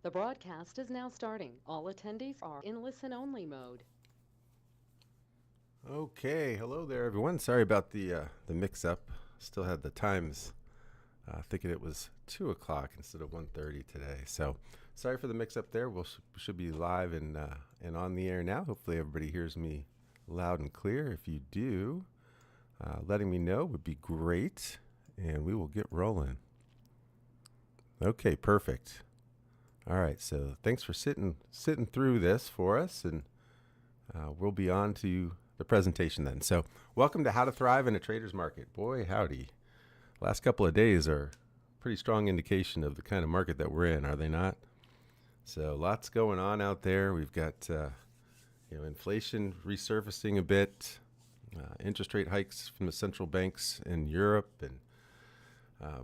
The broadcast is now starting. All attendees are in listen-only mode. Okay, hello there, everyone. Sorry about the mix-up. Still had the times thinking it was 2 o'clock instead of 1:30 today. So sorry for the mix-up there. Should be live and on the air now. Hopefully, everybody hears me loud and clear. If you do, letting me know would be great, and we will get rolling. Okay, perfect. All right, so thanks for sitting through this for us, and we'll be on to the presentation then. So welcome to How to Thrive in a Trader's Market. Boy, howdy. Last couple of days are a pretty strong indication of the kind of market that we're in, are they not? So lots going on out there. We've got inflation resurfacing a bit, interest rate hikes from the central banks in Europe, and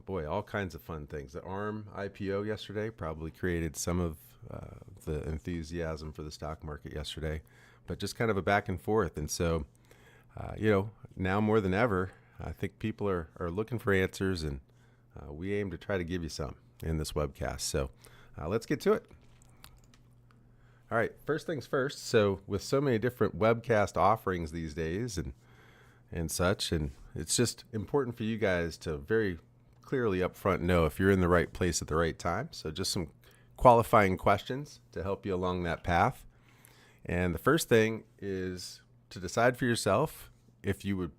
boy, all kinds of fun things. The ARM IPO yesterday probably created some of the enthusiasm for the stock market yesterday, but just kind of a back and forth. And so, now more than ever, I think people are looking for answers, and we aim to try to give you some in this webcast. So let's get to it. All right, first things first. So with so many different webcast offerings these days and such, and it's just important for you guys to very clearly up front know if you're in the right place at the right time. So just some qualifying questions to help you along that path. And the first thing is to decide for yourself if you would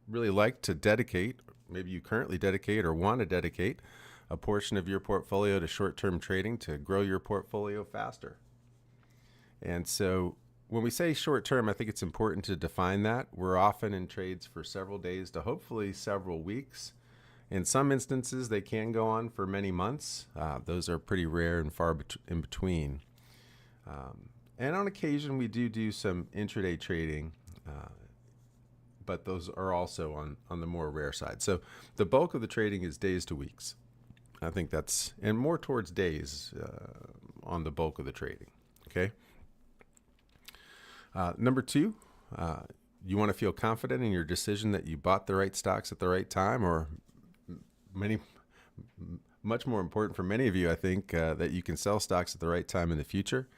really like to dedicate, maybe you currently dedicate or want to dedicate a portion of your portfolio to short-term trading to grow your portfolio faster. And so when we say short-term, I think it's important to define that. We're often in trades for several days to hopefully several weeks. In some instances, they can go on for many months. Those are pretty rare and far in between. And on occasion, we do some intraday trading, but those are also on the more rare side. So the bulk of the trading is days to weeks. I think that's, and more towards days on the bulk of the trading, okay? Number two, you want to feel confident in your decision that you bought the right stocks at the right time, or much more important for many of you, I think, that you can sell stocks at the right time in the future.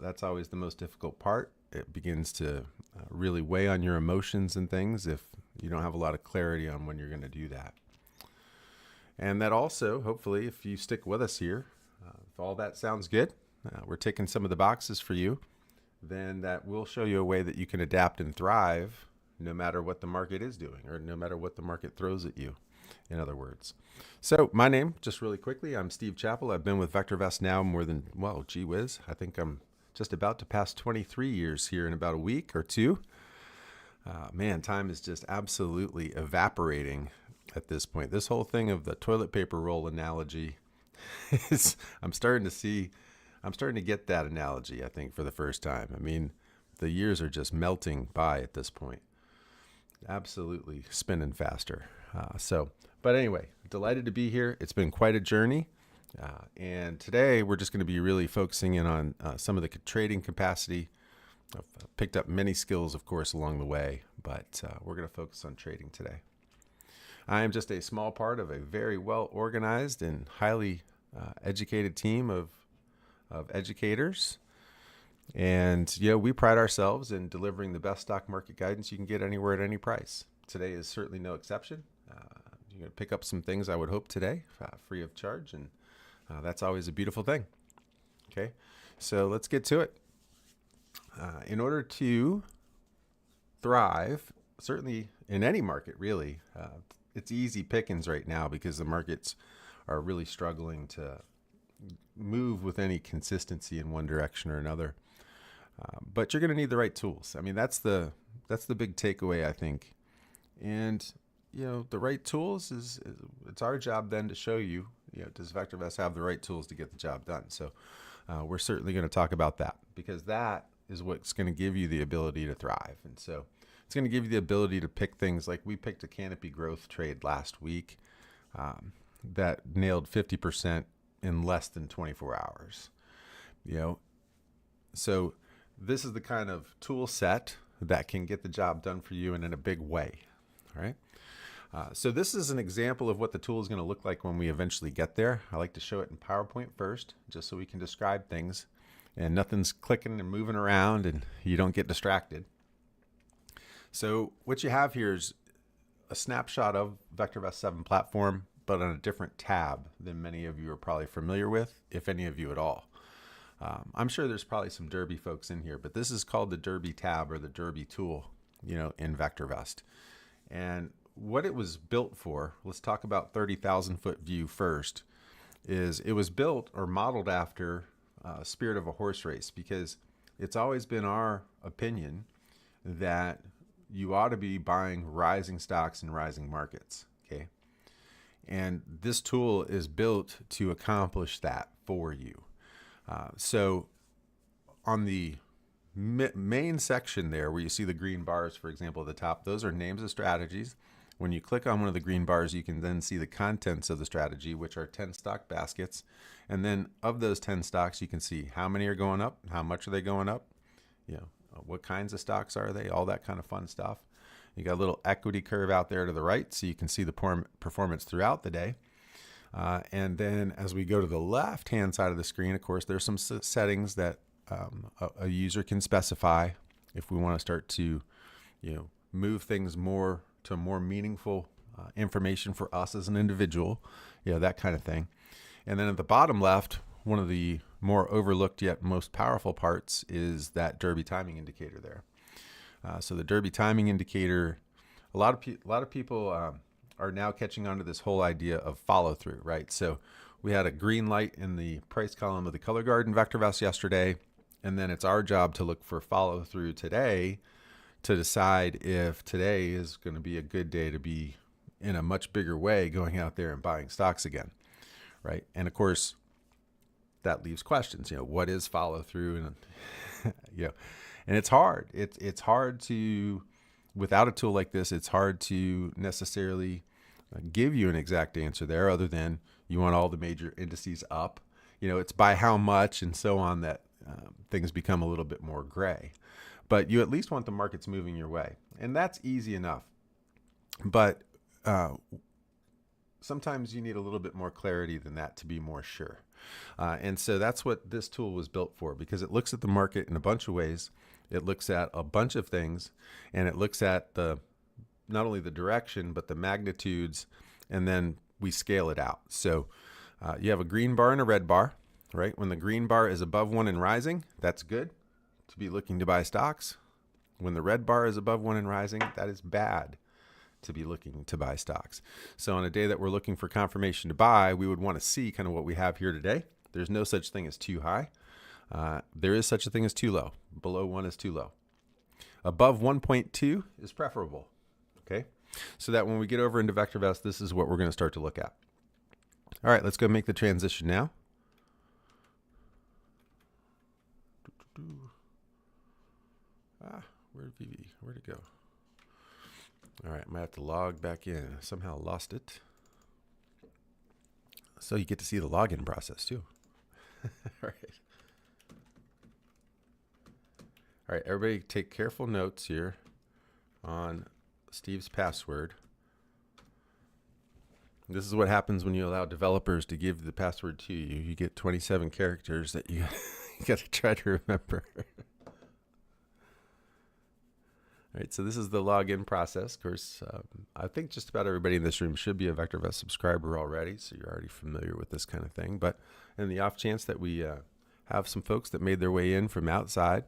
That's always the most difficult part. It begins to really weigh on your emotions and things if you don't have a lot of clarity on when you're going to do that. And that also, hopefully, if you stick with us here, if all that sounds good, we're ticking some of the boxes for you, then that will show you a way that you can adapt and thrive no matter what the market is doing, or no matter what the market throws at you, in other words. So my name, just really quickly, I'm Steve Chappell. I've been with VectorVest now more than, well, gee whiz, I think I'm just about to pass 23 years here in about a week or two. Man, time is just absolutely evaporating at this point. This whole thing of the toilet paper roll analogy is, I'm starting to get that analogy, I think, for the first time. I mean, the years are just melting by at this point. Absolutely spinning faster. But anyway, delighted to be here. It's been quite a journey. And today we're just going to be really focusing in on some of the trading capacity. I've picked up many skills, of course, along the way, but we're going to focus on trading today. I am just a small part of a very well organized and highly educated team of educators. And, we pride ourselves in delivering the best stock market guidance you can get anywhere at any price. Today is certainly no exception. You're going to pick up some things, I would hope, today, free of charge, and that's always a beautiful thing. Okay, so let's get to it. In order to thrive, certainly in any market, really, it's easy pickings right now because the markets are really struggling to move with any consistency in one direction or another. But you're going to need the right tools. I mean, that's the big takeaway, I think. And the right tools is it's our job then to show you, does VectorVest have the right tools to get the job done? So we're certainly going to talk about that, because that is what's going to give you the ability to thrive. And so it's going to give you the ability to pick things like we picked a canopy growth trade last week that nailed 50% in less than 24 hours. So this is the kind of tool set that can get the job done for you and in a big way. All right. So this is an example of what the tool is going to look like when we eventually get there. I like to show it in PowerPoint first, just so we can describe things and nothing's clicking and moving around and you don't get distracted. So what you have here is a snapshot of VectorVest 7 platform, but on a different tab than many of you are probably familiar with, if any of you at all. I'm sure there's probably some Derby folks in here, but this is called the Derby tab or the Derby tool, in VectorVest. And what it was built for, let's talk about 30,000 foot view first, is it was built or modeled after Spirit of a Horse Race, because it's always been our opinion that you ought to be buying rising stocks in rising markets, okay? And this tool is built to accomplish that for you. So on the main section there where you see the green bars, for example, at the top, those are names of strategies. When you click on one of the green bars, you can then see the contents of the strategy, which are 10 stock baskets. And then of those 10 stocks, you can see how many are going up, how much are they going up, what kinds of stocks are they, all that kind of fun stuff. You got a little equity curve out there to the right, so you can see the performance throughout the day. And then as we go to the left-hand side of the screen, of course, there's some settings that a user can specify if we want to start to, move things more to more meaningful information for us as an individual, that kind of thing. And then at the bottom left, one of the more overlooked yet most powerful parts is that Derby timing indicator there. So the Derby timing indicator, a lot of people are now catching on to this whole idea of follow through, right? So we had a green light in the price column of the color guard in VectorVest yesterday, and then it's our job to look for follow through today to decide if today is going to be a good day to be in a much bigger way going out there and buying stocks again, right? And of course, that leaves questions. What is follow through, and and it's hard. It's hard to, without a tool like this, it's hard to necessarily give you an exact answer there, other than you want all the major indices up. It's by how much and so on that things become a little bit more gray. But you at least want the markets moving your way, and that's easy enough. But sometimes you need a little bit more clarity than that to be more sure. And so that's what this tool was built for, because it looks at the market in a bunch of ways. It looks at a bunch of things, and it looks at not only the direction, but the magnitudes, and then we scale it out. So you have a green bar and a red bar, right? When the green bar is above 1 and rising, that's good to be looking to buy stocks. When the red bar is above 1 and rising, that is bad to be looking to buy stocks. So on a day that we're looking for confirmation to buy, we would want to see kind of what we have here today. There's no such thing as too high. There is such a thing as too low. Below 1 is too low. Above 1.2 is preferable. Okay, so that when we get over into VectorVest, this is what we're going to start to look at. All right, let's go make the transition now. Where'd VV? Where'd it go? All right, I might have to log back in. Somehow lost it. So you get to see the login process too. All right. All right, everybody take careful notes here on Steve's password. This is what happens when you allow developers to give the password to you. You get 27 characters that you got to try to remember. All right, so this is the login process. Of course, I think just about everybody in this room should be a VectorVest subscriber already, so you're already familiar with this kind of thing. But in the off chance that we have some folks that made their way in from outside,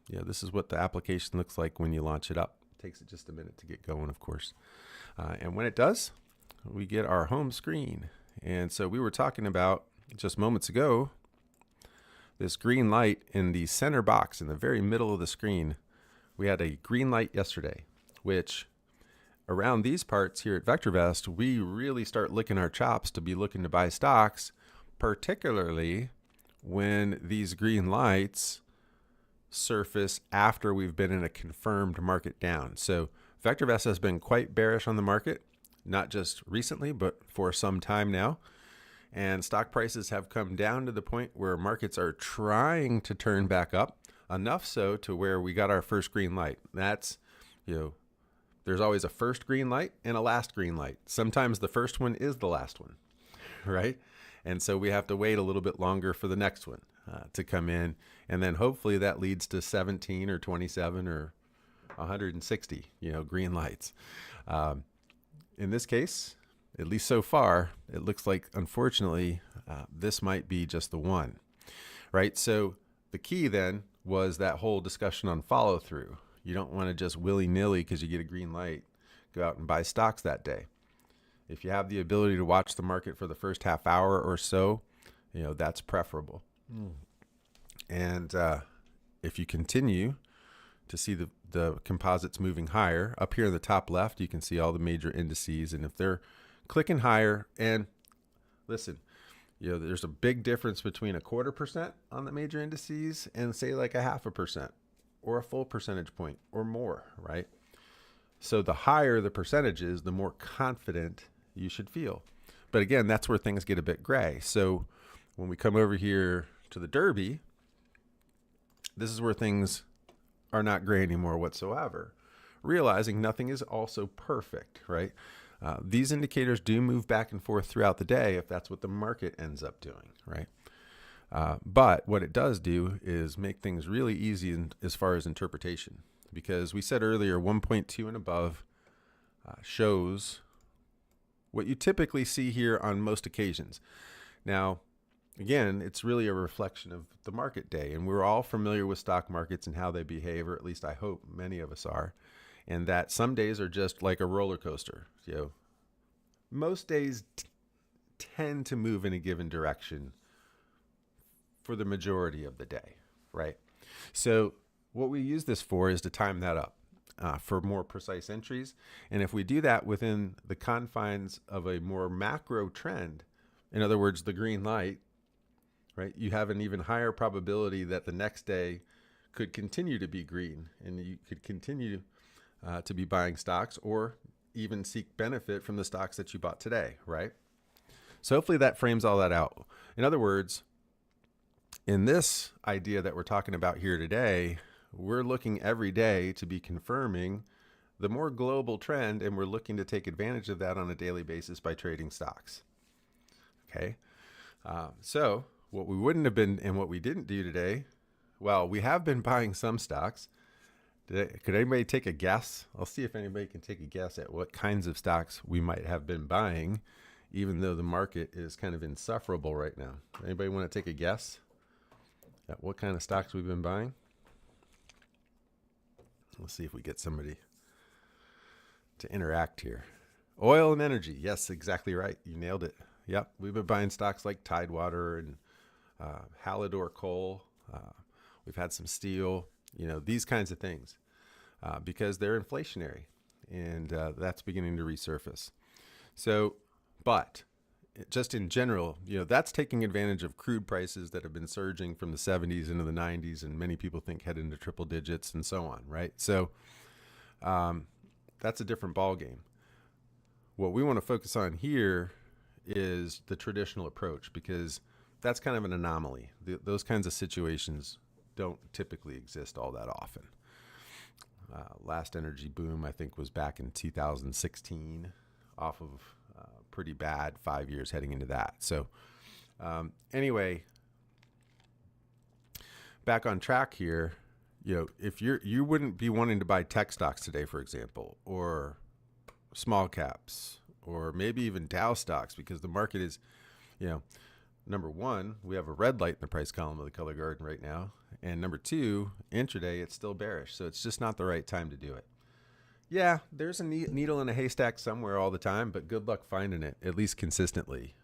this is what the application looks like when you launch it up. It takes it just a minute to get going, of course. And when it does, we get our home screen. And so we were talking about just moments ago, this green light in the center box in the very middle of the screen. We had a green light yesterday, which around these parts here at VectorVest, we really start licking our chops to be looking to buy stocks, particularly when these green lights surface after we've been in a confirmed market down. So VectorVest has been quite bearish on the market, not just recently, but for some time now. And stock prices have come down to the point where markets are trying to turn back up. Enough so to where we got our first green light. That's, the there's always a first green light and a last green light. Sometimes the first one is the last one, right? And so we have to wait a little bit longer for the next one to come in. And then hopefully that leads to 17 or 27 or 160, green lights. In this case, at least so far, it looks like, unfortunately, this might be just the one, right? So the key then was that whole discussion on follow through. You don't want to just willy-nilly, because you get a green light, go out and buy stocks that day. If you have the ability to watch the market for the first half hour or so, that's preferable. And if you continue to see the composites moving higher, up here in the top left, you can see all the major indices. And if they're clicking higher, and listen, there's a big difference between 0.25% on the major indices and say like 0.5% or a full percentage point or more, right? So the higher the percentages, the more confident you should feel. But again, that's where things get a bit gray. So when we come over here to the Derby, this is where things are not gray anymore whatsoever. Realizing nothing is also perfect, right? These indicators do move back and forth throughout the day if that's what the market ends up doing, right? But what it does do is make things really easy as far as interpretation, because we said earlier 1.2 and above shows what you typically see here on most occasions. Now, again, it's really a reflection of the market day, and we're all familiar with stock markets and how they behave, or at least I hope many of us are, and that some days are just like a roller coaster. Most days tend to move in a given direction for the majority of the day, right? So what we use this for is to time that up for more precise entries. And if we do that within the confines of a more macro trend, in other words, the green light, right, you have an even higher probability that the next day could continue to be green, and you could continue to be buying stocks or even seek benefit from the stocks that you bought today, right? So hopefully that frames all that out. In other words, in this idea that we're talking about here today, we're looking every day to be confirming the more global trend, and we're looking to take advantage of that on a daily basis by trading stocks. Okay, so what we wouldn't have been and what we didn't do today, well, we have been buying some stocks. Could anybody take a guess? I'll see if anybody can take a guess at what kinds of stocks we might have been buying, even though the market is kind of insufferable right now. Anybody want to take a guess at what kind of stocks we've been buying? Let's see if we get somebody to interact here. Oil and energy. Yes, exactly right. You nailed it. Yep. We've been buying stocks like Tidewater and Hallador Coal. We've had some steel, these kinds of things because they're inflationary, and that's beginning to resurface. So, but just in general, that's taking advantage of crude prices that have been surging from the 70s into the 90s, and many people think head into triple digits and so on, right? So that's a different ballgame. What we want to focus on here is the traditional approach, because that's kind of an anomaly. Those kinds of situations don't typically exist all that often. Last energy boom, I think, was back in 2016 off of pretty bad 5 years heading into that. So anyway, back on track here, if you wouldn't be wanting to buy tech stocks today, for example, or small caps, or maybe even Dow stocks, because the market is, number one, we have a red light in the price column of the color garden right now. And number two, intraday, it's still bearish. So it's just not the right time to do it. Yeah, there's a needle in a haystack somewhere all the time, but good luck finding it, at least consistently.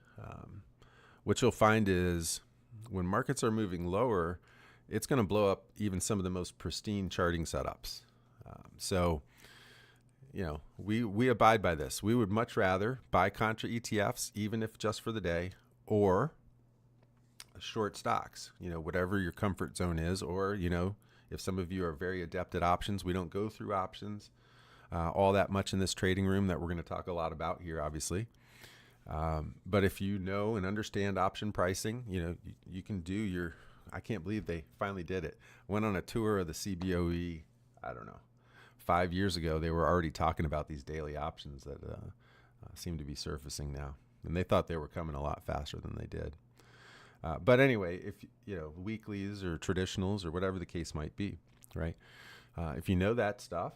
What you'll find is when markets are moving lower, it's going to blow up even some of the most pristine charting setups. We abide by this. We would much rather buy contra ETFs, even if just for the day, or short stocks, whatever your comfort zone is, or, if some of you are very adept at options, we don't go through options all that much in this trading room that we're going to talk a lot about here, obviously. But if you know and understand option pricing, you can do I can't believe they finally did it. Went on a tour of the CBOE, I don't know, 5 years ago, they were already talking about these daily options that seem to be surfacing now. And they thought they were coming a lot faster than they did. But anyway, if weeklies or traditionals or whatever the case might be, right? If you know that stuff,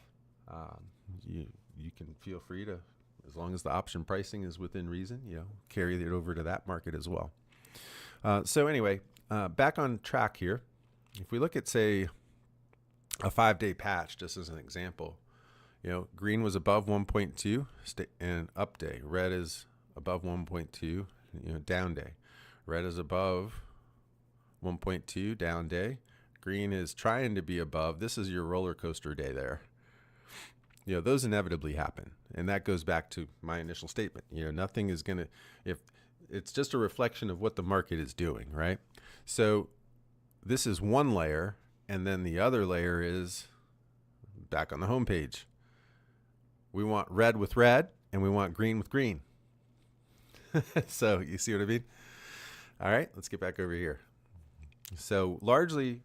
you can feel free to, as long as the option pricing is within reason, carry it over to that market as well. So anyway, back on track here. If we look at, say, a 5-day patch, just as an example, green was above 1.2 and up day. Red is above 1.2, down day. Red is above 1.2, down day. Green is trying to be above. This is your roller coaster day there. Those inevitably happen. And that goes back to my initial statement. Nothing is going to, if it's just a reflection of what the market is doing, right? So this is one layer. And then the other layer is back on the home page. We want red with red and we want green with green. So you see what I mean? All right, let's get back over here. So largely,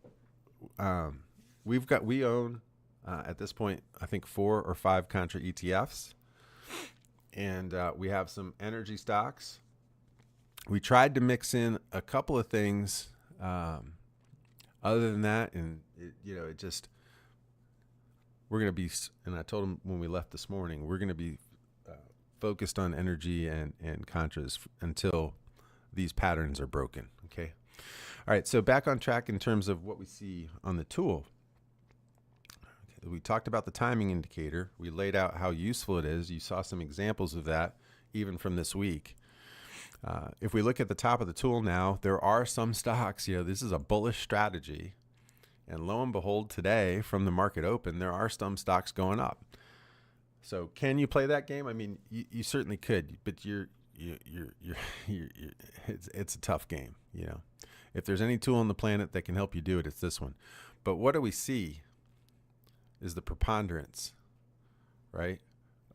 we own at this point, I think 4 or 5 contra ETFs, and we have some energy stocks. We tried to mix in a couple of things. Other than that, and it just, we're going to be, and I told him when we left this morning, we're going to be focused on energy and contras until these patterns are broken. Okay. All right. So back on track in terms of what we see on the tool. Okay, we talked about the timing indicator. We laid out how useful it is. You saw some examples of that even from this week. If we look at the top of the tool now, there are some stocks, this is a bullish strategy. And lo and behold, today from the market open, there are some stocks going up. So can you play that game? I mean, you certainly could, but it's a tough game. If there's any tool on the planet that can help you do it, it's this one. But what do we see is the preponderance, right,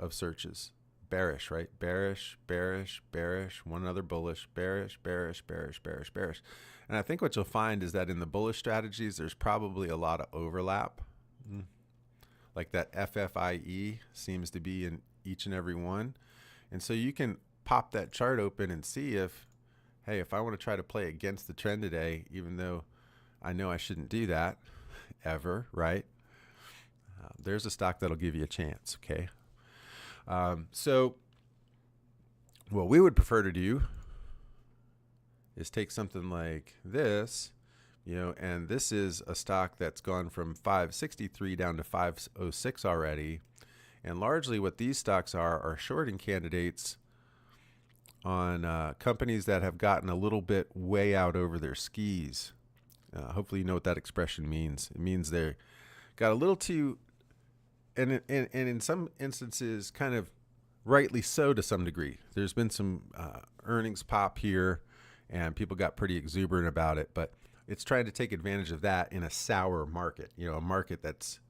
of searches. Bearish, right? Bearish, bearish, bearish, one other bullish, bearish, bearish, bearish, bearish, bearish. And I think what you'll find is that in the bullish strategies, there's probably a lot of overlap. Like that FFIE seems to be in each and every one. And so you can pop that chart open and see if I want to try to play against the trend today, even though I know I shouldn't do that ever, right? There's a stock that'll give you a chance, okay? So what we would prefer to do is take something like this, and this is a stock that's gone from 563 down to 506 already. And largely what these stocks are shorting candidates on companies that have gotten a little bit way out over their skis. Hopefully you know what that expression means. It means they got a little too, and in some instances, kind of rightly so to some degree. There's been some earnings pop here, and people got pretty exuberant about it. But it's trying to take advantage of that in a sour market, a market that's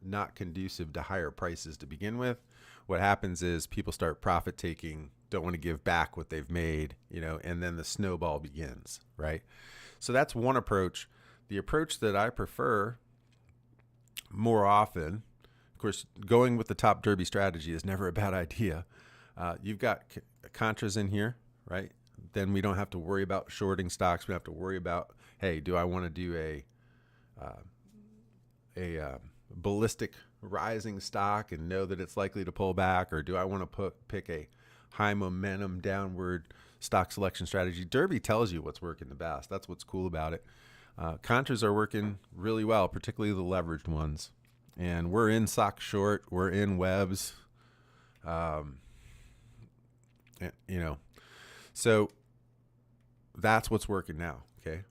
not conducive to higher prices to begin with. What happens is people start profit taking, don't want to give back what they've made, and then the snowball begins, right? So that's one approach. The approach that I prefer more often, of course, going with the top derby strategy is never a bad idea. You've got contras in here, right? Then we don't have to worry about shorting stocks. We don't have to worry about, hey, do I want to do a ballistic rising stock and know that it's likely to pull back, or do I want to pick a high momentum downward stock selection strategy? Derby tells you what's working the best. That's what's cool about it. Contras are working really well, particularly the leveraged ones. And we're in sock short, we're in webs, so that's what's working now. Okay.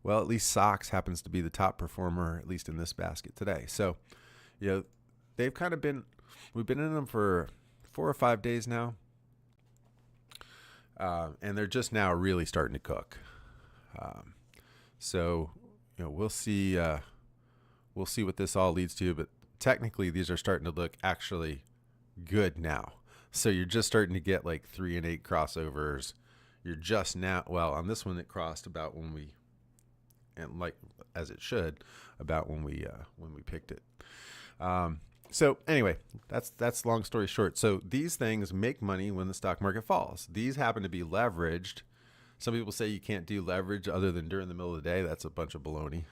Well, at least socks happens to be the top performer, at least in this basket today. So, they've kind of we've been in them for 4 or 5 days now. And they're just now really starting to cook. So, we'll see what this all leads to, but technically these are starting to look actually good now. So you're just starting to get like 3 and 8 crossovers. You're just now, well, on this one it crossed about when we and like as it should about when we picked it. So anyway, that's long story short. So these things make money when the stock market falls. These happen to be leveraged. Some people say you can't do leverage other than during the middle of the day. That's a bunch of baloney.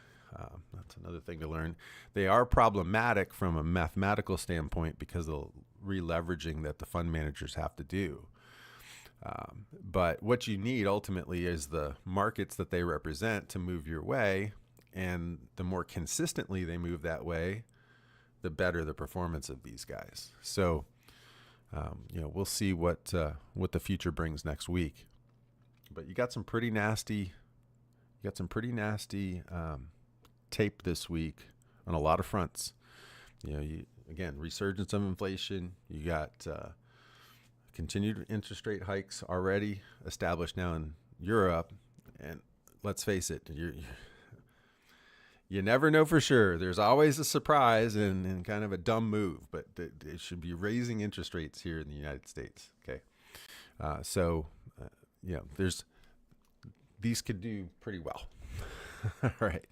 That's another thing to learn. They are problematic from a mathematical standpoint because of the re-leveraging that the fund managers have to do. But what you need ultimately is the markets that they represent to move your way. And the more consistently they move that way, the better the performance of these guys. So, we'll see what the future brings next week. But you got some pretty nasty tape this week on a lot of fronts. Again, resurgence of inflation. You got continued interest rate hikes already established now in Europe, and let's face it, you never know for sure. There's always a surprise and kind of a dumb move, but it should be raising interest rates here in the United States. Okay, these could do pretty well. All right,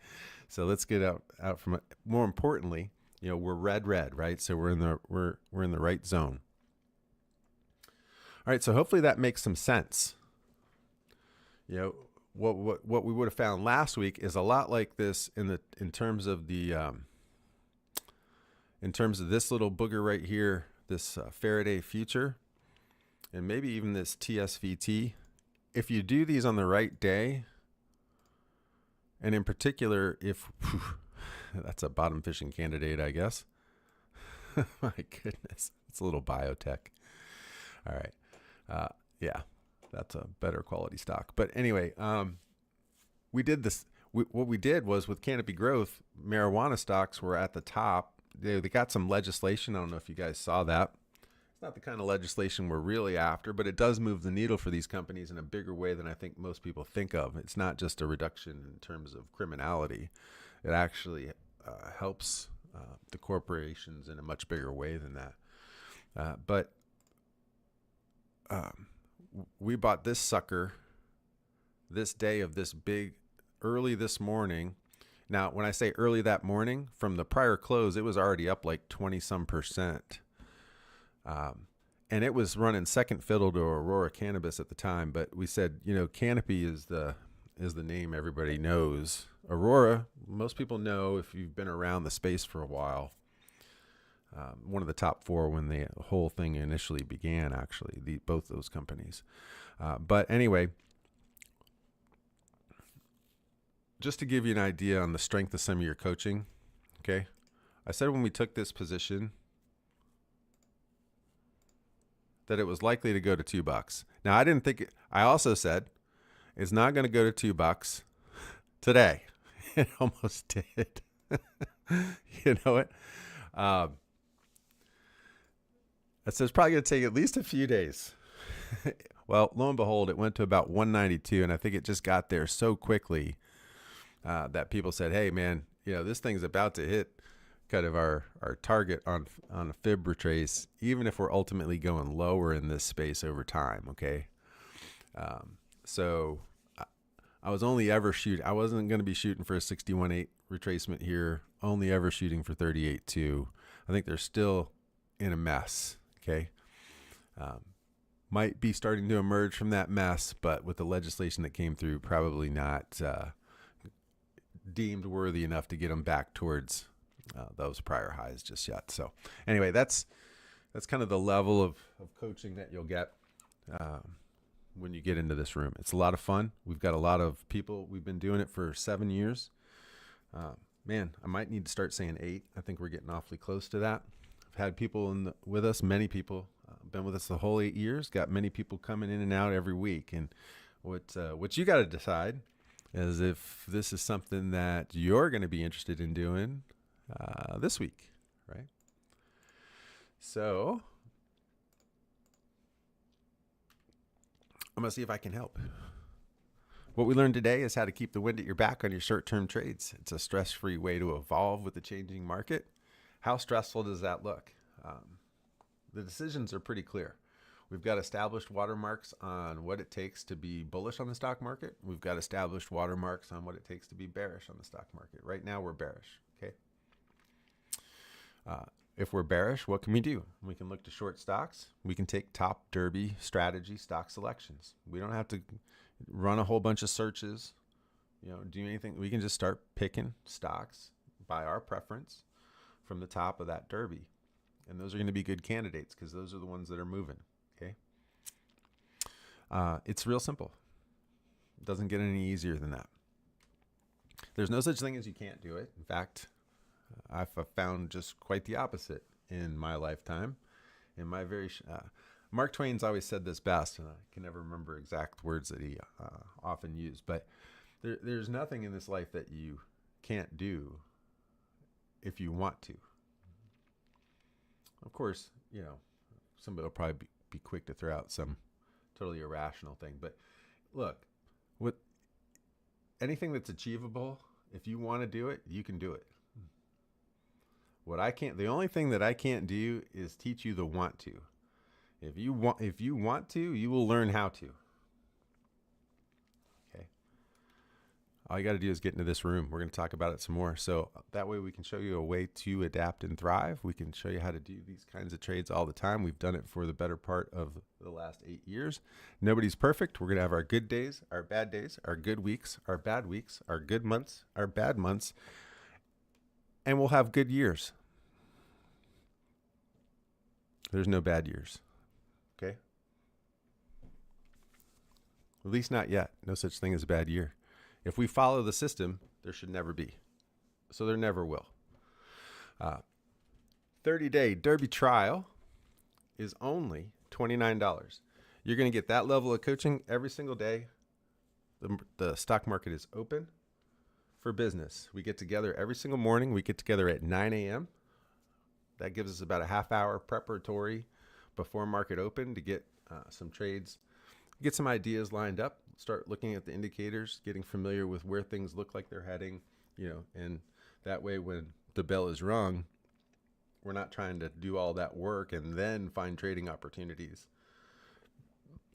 so let's get out from it. More importantly, we're red, right? So we're in the right zone. All right, so hopefully that makes some sense. What we would have found last week is a lot like this in terms of this little booger right here, this Faraday future, and maybe even this TSVT. If you do these on the right day, and in particular, that's a bottom fishing candidate, I guess. My goodness, it's a little biotech. All right. Yeah, that's a better quality stock. But anyway, we did this. What we did was with Canopy Growth, marijuana stocks were at the top. They got some legislation. I don't know if you guys saw that. It's not the kind of legislation we're really after, but it does move the needle for these companies in a bigger way than I think most people think of. It's not just a reduction in terms of criminality. It actually helps the corporations in a much bigger way than that. But we bought this sucker this day of this big early this morning. Now, when I say early that morning, from the prior close, it was already up like 20 some percent. And it was running second fiddle to Aurora Cannabis at the time. But we said, Canopy is the name everybody knows. Aurora, most people know if you've been around the space for a while. One of the top four when the whole thing initially began, actually, both those companies. But anyway, just to give you an idea on the strength of some of your coaching, okay? I said when we took this position that it was likely to go to $2. Now, I didn't think it, I also said it's not going to go to $2 today. It almost did. You know it? That says it's probably going to take at least a few days. Well, lo and behold, it went to about 192, and I think it just got there so quickly that people said, hey, man, this thing's about to hit kind of our target on a fib retrace, even if we're ultimately going lower in this space over time, okay? So I was only ever I wasn't going to be shooting for a 61.8 retracement here, only ever shooting for 38.2. I think they're still in a mess. Okay. Might be starting to emerge from that mess, but with the legislation that came through, probably not deemed worthy enough to get them back towards those prior highs just yet. So anyway, that's kind of the level of coaching that you'll get when you get into this room. It's a lot of fun. We've got a lot of people. We've been doing it for 7 years. Man, I might need to start saying 8. I think we're getting awfully close to that. I've had people with us, many people, been with us the whole 8 years, got many people coming in and out every week. And what you got to decide is if this is something that you're going to be interested in doing this week, right? So I'm going to see if I can help. What we learned today is how to keep the wind at your back on your short-term trades. It's a stress-free way to evolve with the changing market. How stressful does that look? The decisions are pretty clear. We've got established watermarks on what it takes to be bullish on the stock market. We've got established watermarks on what it takes to be bearish on the stock market. Right now, we're bearish. Okay. If we're bearish, what can we do? We can look to short stocks. We can take top derby strategy stock selections. We don't have to run a whole bunch of searches, do anything. We can just start picking stocks by our preference from the top of that derby. And those are going to be good candidates because those are the ones that are moving. Okay. It's real simple. It doesn't get any easier than that. There's no such thing as you can't do it. In fact, I've found just quite the opposite in my lifetime. In my Mark Twain's always said this best, and I can never remember exact words that he often used, but there's nothing in this life that you can't do if you want to. Of course, somebody will probably be quick to throw out some totally irrational thing, but look, with anything that's achievable, if you want to do it, you can do it. The only thing that I can't do is teach you the want to. If you want to, you will learn how to. Okay. All you got to do is get into this room. We're going to talk about it some more. So that way we can show you a way to adapt and thrive. We can show you how to do these kinds of trades all the time. We've done it for the better part of the last 8 years. Nobody's perfect. We're going to have our good days, our bad days, our good weeks, our bad weeks, our good months, our bad months. And we'll have good years. There's no bad years. Okay? At least not yet. No such thing as a bad year. If we follow the system, there should never be. So there never will. 30-day Derby trial is only $29. You're going to get that level of coaching every single day. The stock market is open for business. We get together every single morning. We get together at 9 a.m. That gives us about a half hour preparatory before market open to get some trades, get some ideas lined up, start looking at the indicators, getting familiar with where things look like they're heading, and that way when the bell is rung, we're not trying to do all that work and then find trading opportunities.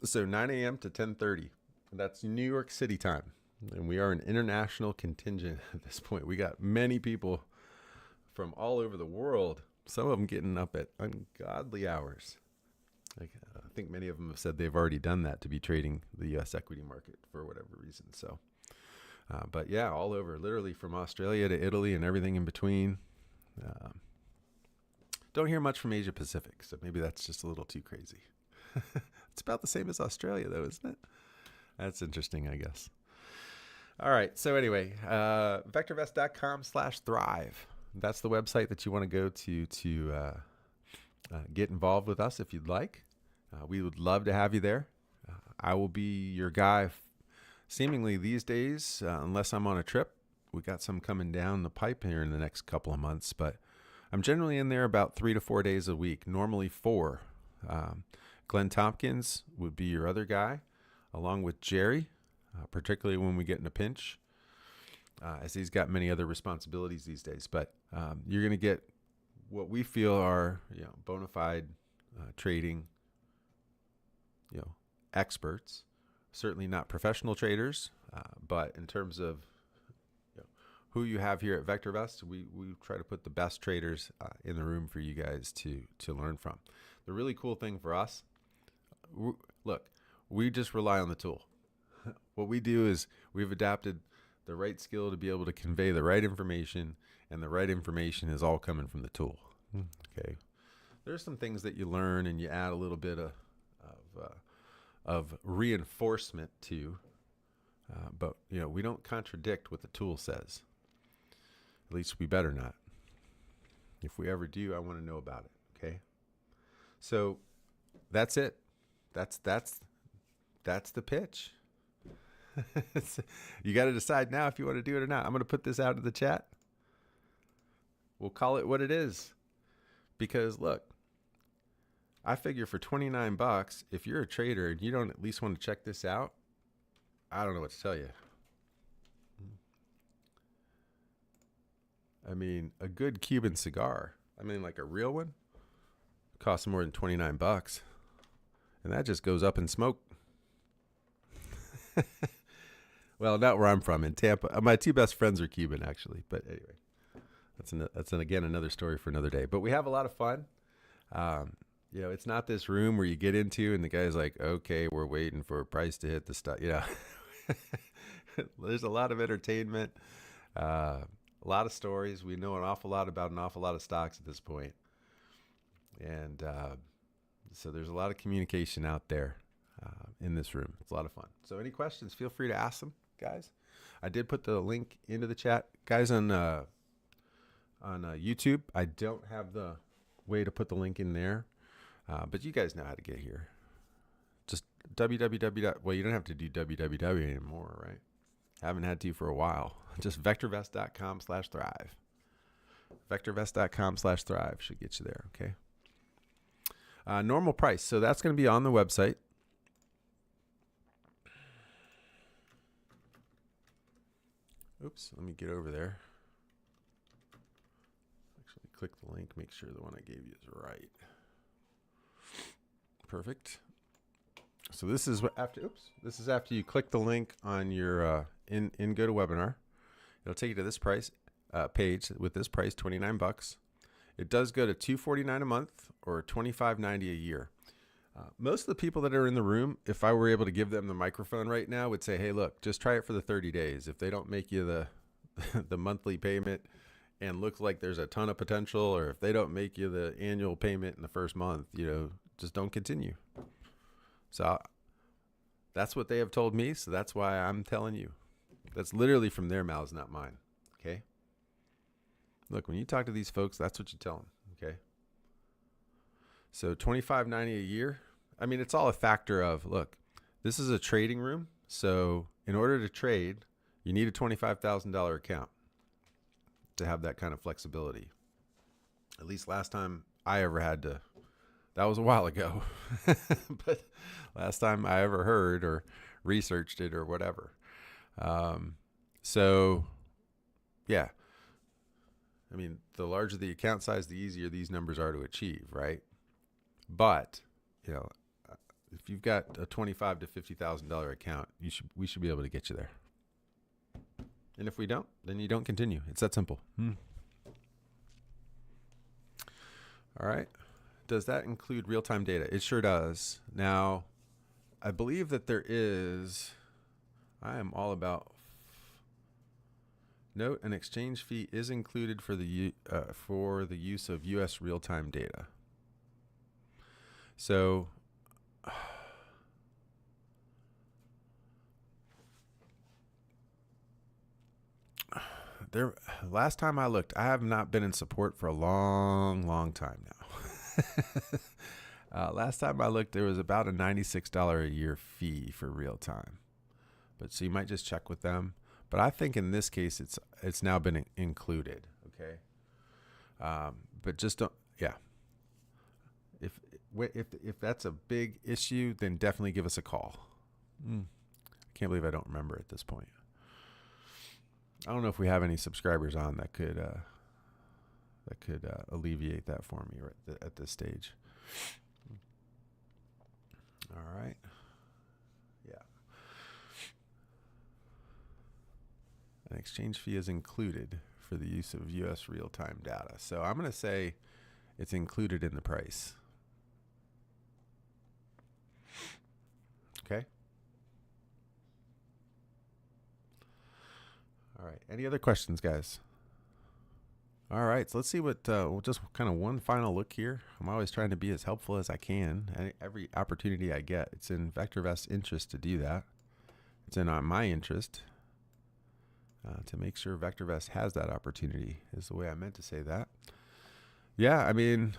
So 9 a.m. to 10:30, that's New York City time. And we are an international contingent at this point. We got many people from all over the world, some of them getting up at ungodly hours. I think many of them have said they've already done that to be trading the U.S. equity market for whatever reason. So, but yeah, all over, literally from Australia to Italy and everything in between. Don't hear much from Asia Pacific, so maybe that's just a little too crazy. It's about the same as Australia, though, isn't it? That's interesting, I guess. All right. So anyway, VectorVest.com/thrive. That's the website that you want to go to get involved with us if you'd like. We would love to have you there. I will be your guy seemingly these days, unless I'm on a trip. We got some coming down the pipe here in the next couple of months, but I'm generally in there about 3 to 4 days a week, normally 4. Glenn Tompkins would be your other guy, along with Jerry. Particularly when we get in a pinch, as he's got many other responsibilities these days. But you're going to get what we feel are bona fide trading experts. Certainly not professional traders, but in terms of who you have here at VectorVest, we try to put the best traders in the room for you guys to learn from. The really cool thing for us, look, we just rely on the tool. What we do is we've adapted the right skill to be able to convey the right information, and the right information is all coming from the tool. Okay. There's some things that you learn and you add a little bit of reinforcement to, but we don't contradict what the tool says. At least we better not. If we ever do, I want to know about it. Okay. So that's it. That's the pitch. You got to decide now if you want to do it or not. I'm going to put this out in the chat. We'll call it what it is. Because look, I figure for $29, if you're a trader and you don't at least want to check this out, I don't know what to tell you. I mean, a good Cuban cigar, like a real one, costs more than $29. and that just goes up in smoke. Well, not where I'm from, in Tampa. My two best friends are Cuban, actually. But anyway, that's again another story for another day. But we have a lot of fun. It's not this room where you get into and the guy's like, okay, we're waiting for a price to hit the stock. There's a lot of entertainment, a lot of stories. We know an awful lot about an awful lot of stocks at this point. And so there's a lot of communication out there in this room. It's a lot of fun. So any questions, feel free to ask them, guys. I did put the link into the chat. Guys on YouTube, I don't have the way to put the link in there, but you guys know how to get here. Just www. Well, you don't have to do www anymore, right? Haven't had to for a while. Just vectorvest.com/thrive. Vectorvest.com/thrive should get you there, okay? Normal price. So that's going to be on the website. Oops, let me get over there. Actually, click the link, make sure the one I gave you is right. Perfect. So this is this is after you click the link on your in GoToWebinar. It'll take you to this price page with this price, $29. It does go to $249 a month or $25.90 a year. Most of the people that are in the room, if I were able to give them the microphone right now, would say, hey, look, just try it for the 30 days. If they don't make you the monthly payment and looks like there's a ton of potential, or if they don't make you the annual payment in the first month, just don't continue. So that's what they have told me. So that's why I'm telling you. That's literally from their mouths, not mine. Okay. Look, when you talk to these folks, that's what you tell them. Okay. So $25.90 a year. I mean, it's all a factor of, look, this is a trading room. So in order to trade, you need a $25,000 account to have that kind of flexibility. At least last time I ever had to. That was a while ago. But last time I ever heard or researched it or whatever. So, yeah. I mean, the larger the account size, the easier these numbers are to achieve, right? But, if you've got a $25,000 to $50,000 account, we should be able to get you there. And if we don't, then you don't continue. It's that simple. All right. Does that include real-time data? It sure does. Now, I believe that there is. I am all about. Note: an exchange fee is included for the use of U.S. real-time data. So. Last time I looked, I have not been in support for a long time now. Last time I looked, there was about a $96 a year fee for real time. But so you might just check with them. But I think in this case, it's now been included. Okay. But just don't. Yeah. If that's a big issue, then definitely give us a call. I can't believe I don't remember at this point. I don't know if we have any subscribers on that could alleviate that for me at this stage. All right. Yeah. An exchange fee is included for the use of U.S. real-time data. So I'm going to say it's included in the price. Okay. All right. Any other questions, guys? All right. So let's see what, we'll just kind of one final look here. I'm always trying to be as helpful as I can. Every opportunity I get, it's in VectorVest's interest to do that. It's in my interest to make sure VectorVest has that opportunity, is the way I meant to say that. Yeah. I mean,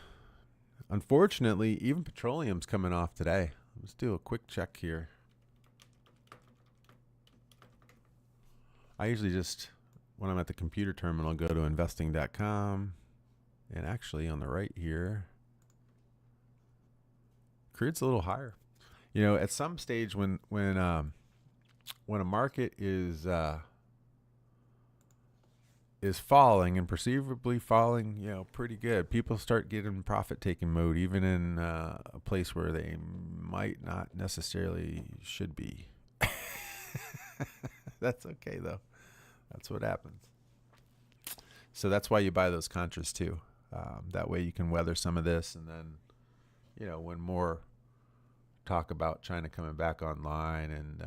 unfortunately, even petroleum's coming off today. Let's do a quick check here. I usually just, when I'm at the computer terminal, go to investing.com. And actually on the right here, crude's a little higher. At some stage when a market is is falling and perceivably falling, pretty good. People start getting profit taking mode, even in a place where they might not necessarily should be. That's okay though. That's what happens. So that's why you buy those contras too. That way you can weather some of this, and then, when more talk about China coming back online and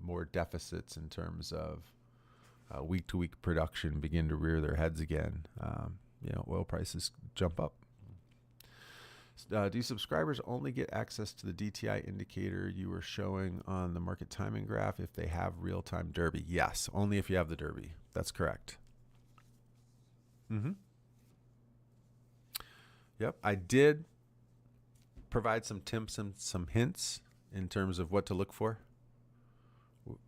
more deficits in terms of week-to-week production begin to rear their heads again, oil prices jump up. Do subscribers only get access to the DTI indicator you were showing on the market timing graph if they have real-time Derby? Yes, only if you have the Derby. That's correct. Yep, I did provide some tips and some hints in terms of what to look for,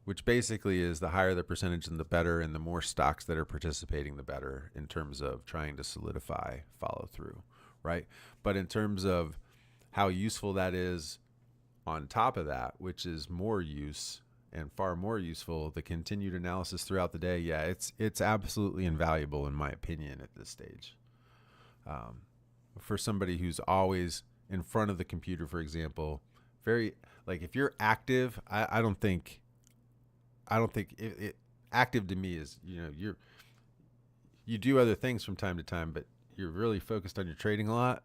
which basically is the higher the percentage and the better, and the more stocks that are participating, the better in terms of trying to solidify follow through, right? But in terms of how useful that is on top of that, which is more use and far more useful, the continued analysis throughout the day, yeah, it's absolutely invaluable in my opinion at this stage. For somebody who's always in front of the computer, for example, if you're active, I don't think it active to me is, you do other things from time to time, but you're really focused on your trading a lot.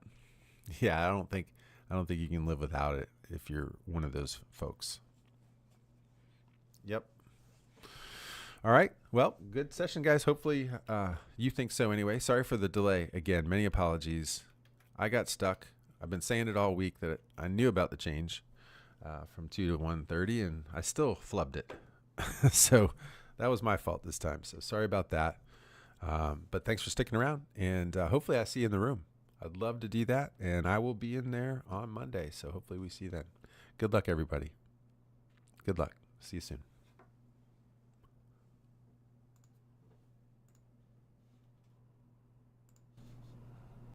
Yeah, I don't think you can live without it if you're one of those folks. Yep. All right. Well, good session, guys. Hopefully you think so anyway. Sorry for the delay. Again, many apologies. I got stuck. I've been saying it all week that I knew about the change from 2 to 1:30, and I still flubbed it. So that was my fault this time. So sorry about that. But thanks for sticking around, and hopefully I see you in the room. I'd love to do that, and I will be in there on Monday. So hopefully we see you then. Good luck, everybody. Good luck. See you soon.